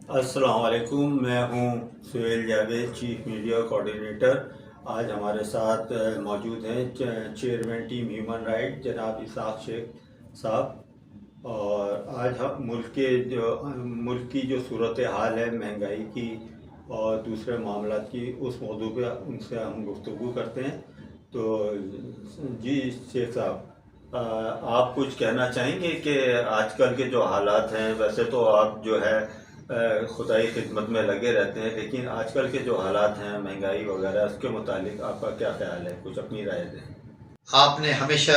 السلام علیکم، میں ہوں Sohail Javed, chief media coordinator. آج ہمارے ساتھ موجود ہیں چیئرمین ٹیم ہیومن رائٹ جناب اسحاق شیخ صاحب، اور آج ہم ملک کی جو صورت حال ہے مہنگائی کی اور دوسرے معاملات کی، اس موضوع پہ ان سے ہم گفتگو کرتے ہیں۔ تو جی شیخ صاحب، آپ کچھ کہنا چاہیں گے کہ آج کل کے جو حالات ہیں، ویسے تو آپ جو ہے خدائی خدمت میں لگے رہتے ہیں، لیکن آج کل کے جو حالات ہیں مہنگائی وغیرہ، اس کے متعلق آپ کا کیا خیال ہے؟ کچھ اپنی رائے دیں۔ آپ نے ہمیشہ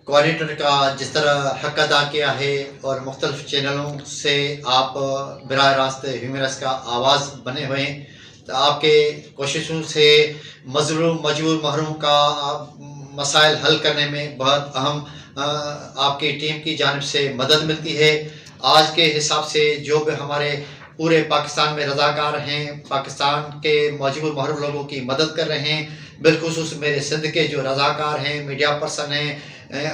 کوآرڈینیٹر کا جس طرح حق ادا کیا ہے اور مختلف چینلوں سے آپ براہ راست ہیومرس کا آواز بنے ہوئے ہیں، تو آپ کے کوششوں سے مظلوم مجبور محروم کا مسائل حل کرنے میں بہت اہم آپ کی ٹیم کی جانب سے مدد ملتی ہے۔ آج کے حساب سے جو بھی ہمارے پورے پاکستان میں رضاکار ہیں، پاکستان کے مجبور محروم لوگوں کی مدد کر رہے ہیں، بالخصوص میرے سندھ کے جو رضاکار ہیں، میڈیا پرسن ہیں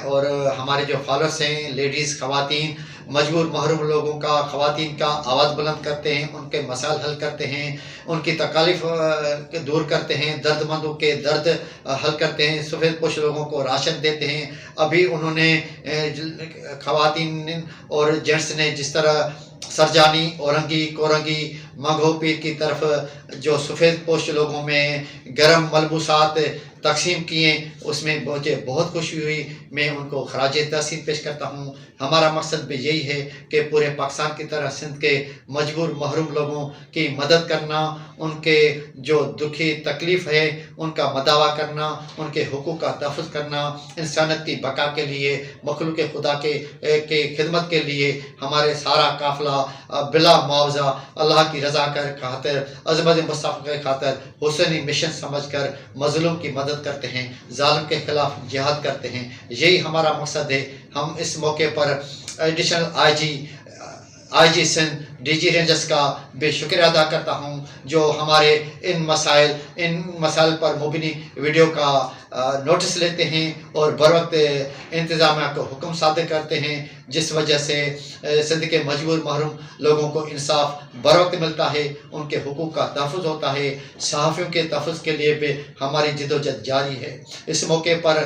اور ہمارے جو فالوورس ہیں، لیڈیز، خواتین، مجبور محروم لوگوں کا، خواتین کا آواز بلند کرتے ہیں، ان کے مسائل حل کرتے ہیں، ان کی تکالیف دور کرتے ہیں، درد مندوں کے درد حل کرتے ہیں، سفید پوش لوگوں کو راشن دیتے ہیں۔ ابھی انہوں نے خواتین اور جینٹس نے جس طرح سرجانی، اورنگی، کورنگی، مگھو پیر کی طرف جو سفید پوش لوگوں میں گرم ملبوسات تقسیم کیے، اس میں مجھے بہت خوشی ہوئی۔ میں ان کو خراج تحسین پیش کرتا ہوں۔ ہمارا مقصد بھی یہی ہے کہ پورے پاکستان کی طرح سندھ کے مجبور محروم لوگوں کی مدد کرنا، ان کے جو دکھی تکلیف ہے ان کا مداوع کرنا، ان کے حقوق کا تحفظ کرنا، انسانیت کی بقا کے لیے، مخلوق خدا کے خدمت کے لیے ہمارے سارا قافلہ بلا معاوضہ اللہ کی رضا کر خاطر، عظمت مصطفیٰ کے خاطر حسینی مشن سمجھ کر مظلوم کی مدد کرتے ہیں، ظالم کے خلاف جہاد کرتے ہیں۔ یہی ہمارا مقصد ہے۔ ہم اس موقع پر additional I G Sindh, D G Rangers کا بھی شکریہ ادا کرتا ہوں، جو ہمارے ان مسائل پر مبنی ویڈیو کا نوٹس لیتے ہیں اور بروقت انتظامیہ کو حکم صادر کرتے ہیں، جس وجہ سے سندھ کے مجبور محروم لوگوں کو انصاف بروقت ملتا ہے، ان کے حقوق کا تحفظ ہوتا ہے۔ صحافیوں کے تحفظ کے لیے بھی ہماری جدوجہد جاری ہے۔ اس موقع پر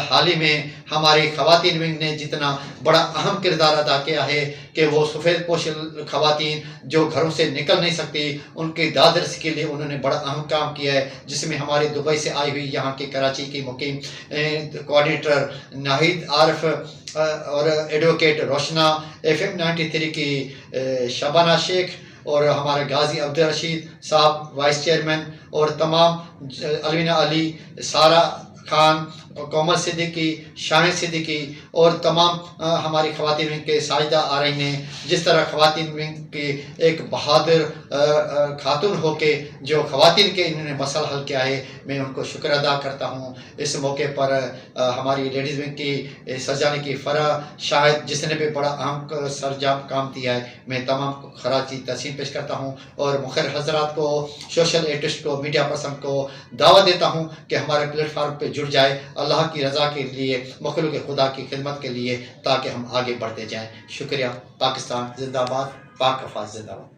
حال ہی میں ہماری خواتین ونگ نے جتنا بڑا اہم کردار ادا کیا ہے کہ وہ سفید پوش خواتین جو گھروں سے نکل نہیں سکتی، ان کی دادرس کے لیے انہوں نے بڑا اہم کام کیا ہے، جس میں ہماری دبئی سے آئی ہوئی یہاں کی کراچی کی مقیم کوآرڈینیٹر ناہید عارف اور ایڈوکیٹ روشنا، FM 93 کی شبانہ شیخ، اور ہمارے غازی عبدالرشید صاحب وائس چیئرمین، اور تمام الوینہ علی، سارا خان، کومل صدیقی، شاہین صدیقی، اور تمام ہماری خواتین ونگ کے ساجدہ آرائن نے جس طرح خواتین ونگ کی ایک بہادر خاتون ہو کے جو خواتین کے انہوں نے مسئلہ حل کیا ہے، میں ان کو شکر ادا کرتا ہوں۔ اس موقع پر ہماری لیڈیز ونگ کی سرجانی کی فرح شاہد، جس نے بھی بڑا اہم سرجام کام دیا ہے، میں تمام کو خراج تحسین پیش کرتا ہوں، اور مخیر حضرات کو، سوشل ایکٹیوسٹ کو، میڈیا پرسن کو دعوت دیتا ہوں کہ ہمارے پلیٹ فارم پہ جڑ جائے، اللہ کی رضا کے لیے، مخلوق خدا کی خدمت کے لیے، تاکہ ہم آگے بڑھتے جائیں۔ شکریہ۔ پاکستان زندہ باد، پاک افواج زندہ باد۔